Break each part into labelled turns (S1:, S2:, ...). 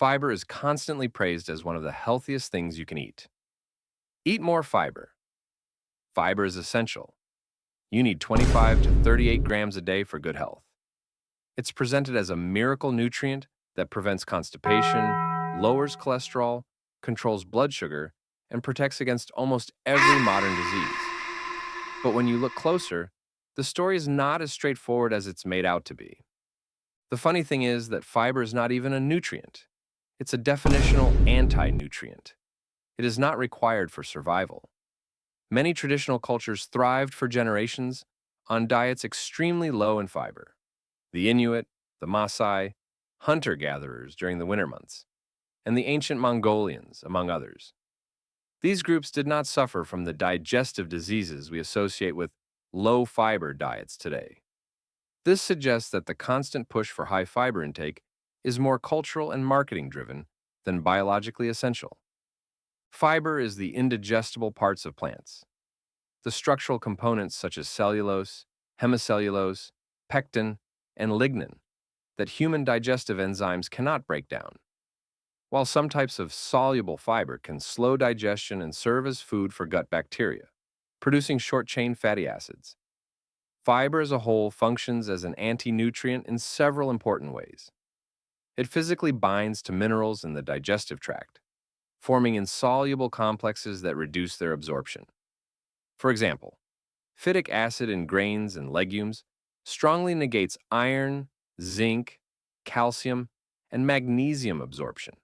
S1: Fiber is constantly praised as one of the healthiest things you can eat. Eat more fiber. Fiber is essential. You need 25 to 38 grams a day for good health. It's presented as a miracle nutrient that prevents constipation, lowers cholesterol, controls blood sugar, and protects against almost every modern disease. But when you look closer, the story is not as straightforward as it's made out to be. The funny thing is that fiber is not even a nutrient. It's a definitional anti-nutrient. It is not required for survival. Many traditional cultures thrived for generations on diets extremely low in fiber. The Inuit, the Maasai, hunter-gatherers during the winter months, and the ancient Mongolians, among others. These groups did not suffer from the digestive diseases we associate with low-fiber diets today. This suggests that the constant push for high fiber intake is more cultural and marketing-driven than biologically essential. Fiber is the indigestible parts of plants. The structural components such as cellulose, hemicellulose, pectin, and lignin that human digestive enzymes cannot break down. While some types of soluble fiber can slow digestion and serve as food for gut bacteria, producing short-chain fatty acids, fiber as a whole functions as an anti-nutrient in several important ways. It physically binds to minerals in the digestive tract, forming insoluble complexes that reduce their absorption. For example, phytic acid in grains and legumes strongly negates iron, zinc, calcium, and magnesium absorption,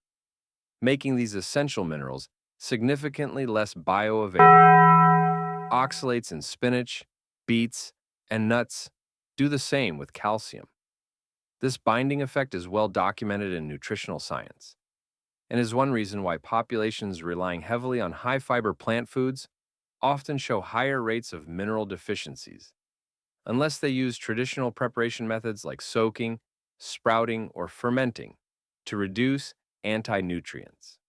S1: making these essential minerals significantly less bioavailable. Oxalates in spinach, beets, and nuts do the same with calcium. This binding effect is well documented in nutritional science, and is one reason why populations relying heavily on high-fiber plant foods often show higher rates of mineral deficiencies, unless they use traditional preparation methods like soaking, sprouting, or fermenting to reduce anti-nutrients.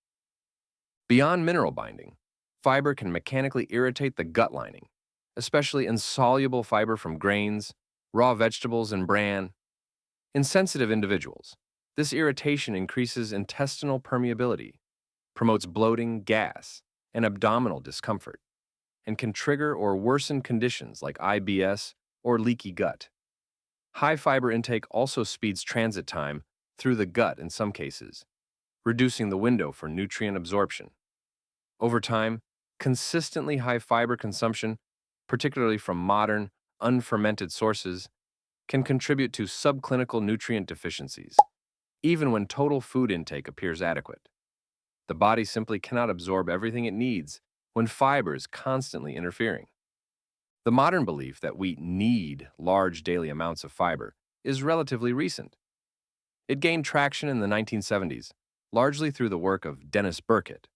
S1: Beyond mineral binding, fiber can mechanically irritate the gut lining, especially insoluble fiber from grains, raw vegetables, and bran. In sensitive individuals, this irritation increases intestinal permeability, promotes bloating, gas, and abdominal discomfort, and can trigger or worsen conditions like IBS or leaky gut. High fiber intake also speeds transit time through the gut in some cases, reducing the window for nutrient absorption. Over time, consistently high fiber consumption, particularly from modern, unfermented sources, can contribute to subclinical nutrient deficiencies, even when total food intake appears adequate. The body simply cannot absorb everything it needs when fiber is constantly interfering. The modern belief that we need large daily amounts of fiber is relatively recent. It gained traction in the 1970s, largely through the work of Dennis Burkitt,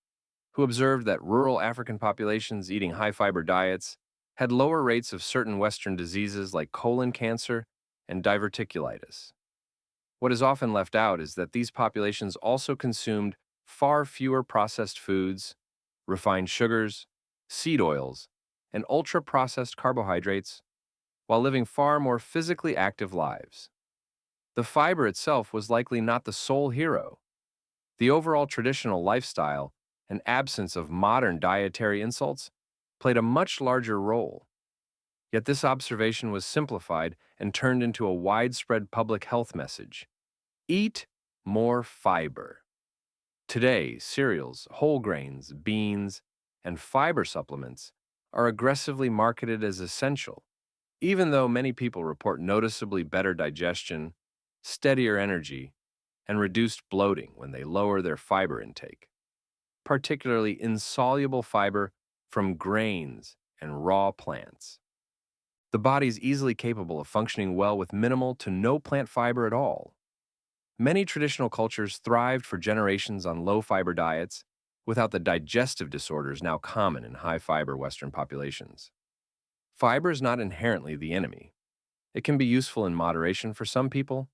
S1: who observed that rural African populations eating high-fiber diets had lower rates of certain Western diseases like colon cancer and diverticulitis. What is often left out is that these populations also consumed far fewer processed foods, refined sugars, seed oils, and ultra-processed carbohydrates, while living far more physically active lives. The fiber itself was likely not the sole hero. The overall traditional lifestyle and absence of modern dietary insults played a much larger role. Yet this observation was simplified and turned into a widespread public health message. Eat more fiber. Today, cereals, whole grains, beans, and fiber supplements are aggressively marketed as essential, even though many people report noticeably better digestion, steadier energy, and reduced bloating when they lower their fiber intake, particularly insoluble fiber from grains and raw plants. The body is easily capable of functioning well with minimal to no plant fiber at all. Many traditional cultures thrived for generations on low-fiber diets without the digestive disorders now common in high-fiber Western populations. Fiber is not inherently the enemy. It can be useful in moderation for some people,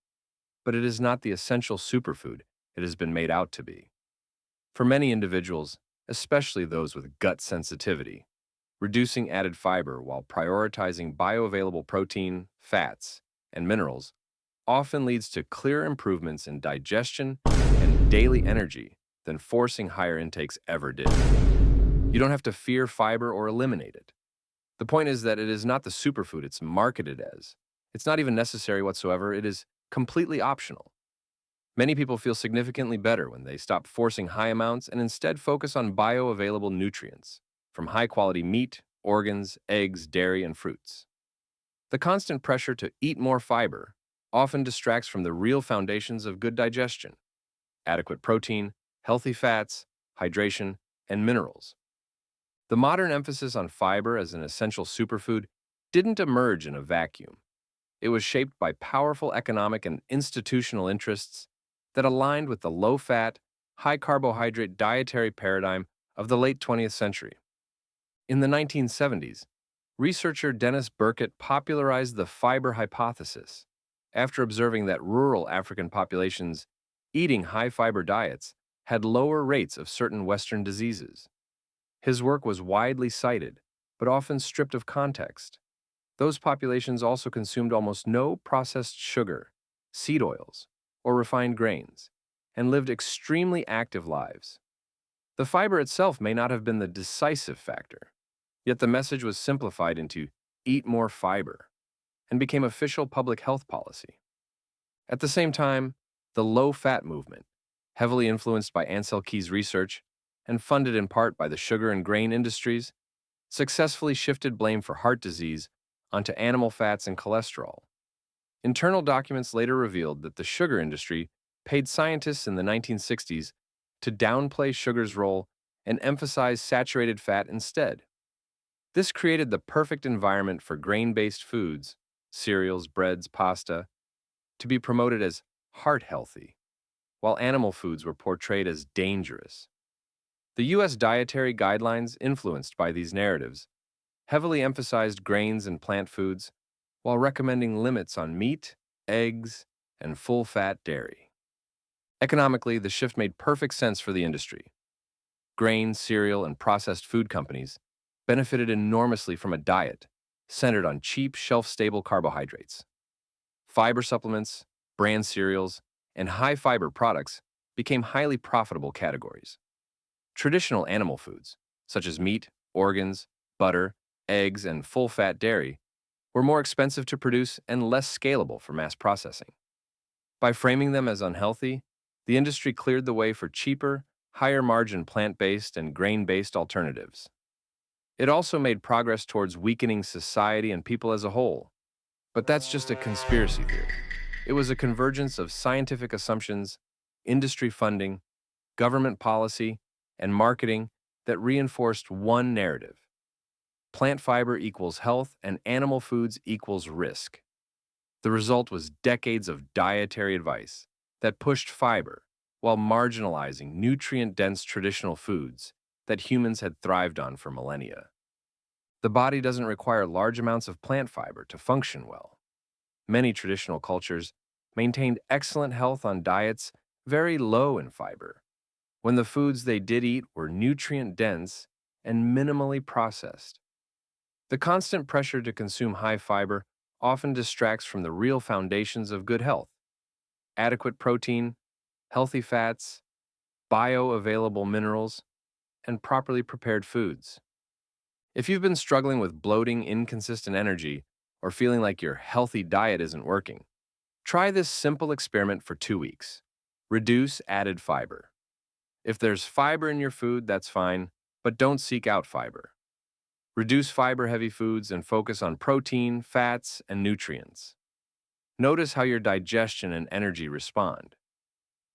S1: but it is not the essential superfood it has been made out to be. For many individuals, especially those with gut sensitivity, reducing added fiber while prioritizing bioavailable protein, fats, and minerals often leads to clear improvements in digestion and daily energy than forcing higher intakes ever did. You don't have to fear fiber or eliminate it. The point is that it is not the superfood it's marketed as. It's not even necessary whatsoever, it is completely optional. Many people feel significantly better when they stop forcing high amounts and instead focus on bioavailable nutrients from high-quality meat, organs, eggs, dairy, and fruits. The constant pressure to eat more fiber often distracts from the real foundations of good digestion: adequate protein, healthy fats, hydration, and minerals. The modern emphasis on fiber as an essential superfood didn't emerge in a vacuum. It was shaped by powerful economic and institutional interests that aligned with the low-fat, high-carbohydrate dietary paradigm of the late 20th century. In the 1970s, researcher Dennis Burkitt popularized the fiber hypothesis after observing that rural African populations eating high-fiber diets had lower rates of certain Western diseases. His work was widely cited, but often stripped of context. Those populations also consumed almost no processed sugar, seed oils, or refined grains, and lived extremely active lives. The fiber itself may not have been the decisive factor, yet the message was simplified into "eat more fiber" and became official public health policy. At the same time, the low-fat movement, heavily influenced by Ansel Keys' research and funded in part by the sugar and grain industries, successfully shifted blame for heart disease onto animal fats and cholesterol. Internal documents later revealed that the sugar industry paid scientists in the 1960s to downplay sugar's role and emphasize saturated fat instead. This created the perfect environment for grain-based foods, cereals, breads, pasta, to be promoted as heart-healthy, while animal foods were portrayed as dangerous. The U.S. dietary guidelines, influenced by these narratives, heavily emphasized grains and plant foods while recommending limits on meat, eggs, and full-fat dairy. Economically, the shift made perfect sense for the industry. Grain, cereal, and processed food companies benefited enormously from a diet centered on cheap, shelf-stable carbohydrates. Fiber supplements, brand cereals, and high-fiber products became highly profitable categories. Traditional animal foods, such as meat, organs, butter, eggs, and full-fat dairy, were more expensive to produce and less scalable for mass processing. By framing them as unhealthy, the industry cleared the way for cheaper, higher-margin plant-based and grain-based alternatives. It also made progress towards weakening society and people as a whole. But that's just a conspiracy theory. It was a convergence of scientific assumptions, industry funding, government policy, and marketing that reinforced one narrative: plant fiber equals health and animal foods equals risk. The result was decades of dietary advice that pushed fiber while marginalizing nutrient-dense traditional foods that humans had thrived on for millennia. The body doesn't require large amounts of plant fiber to function well. Many traditional cultures maintained excellent health on diets very low in fiber, when the foods they did eat were nutrient-dense and minimally processed. The constant pressure to consume high fiber often distracts from the real foundations of good health: adequate protein, healthy fats, bioavailable minerals, and properly prepared foods. If you've been struggling with bloating, inconsistent energy, or feeling like your healthy diet isn't working, try this simple experiment for 2 weeks. Reduce added fiber. If there's fiber in your food, that's fine, but don't seek out fiber. Reduce fiber-heavy foods and focus on protein, fats, and nutrients. Notice how your digestion and energy respond.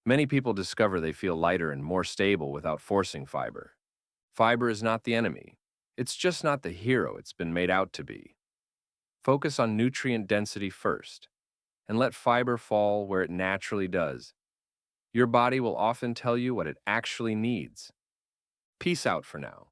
S1: Many people discover they feel lighter and more stable without forcing fiber. Fiber is not the enemy. It's just not the hero it's been made out to be. Focus on nutrient density first, and let fiber fall where it naturally does. Your body will often tell you what it actually needs. Peace out for now.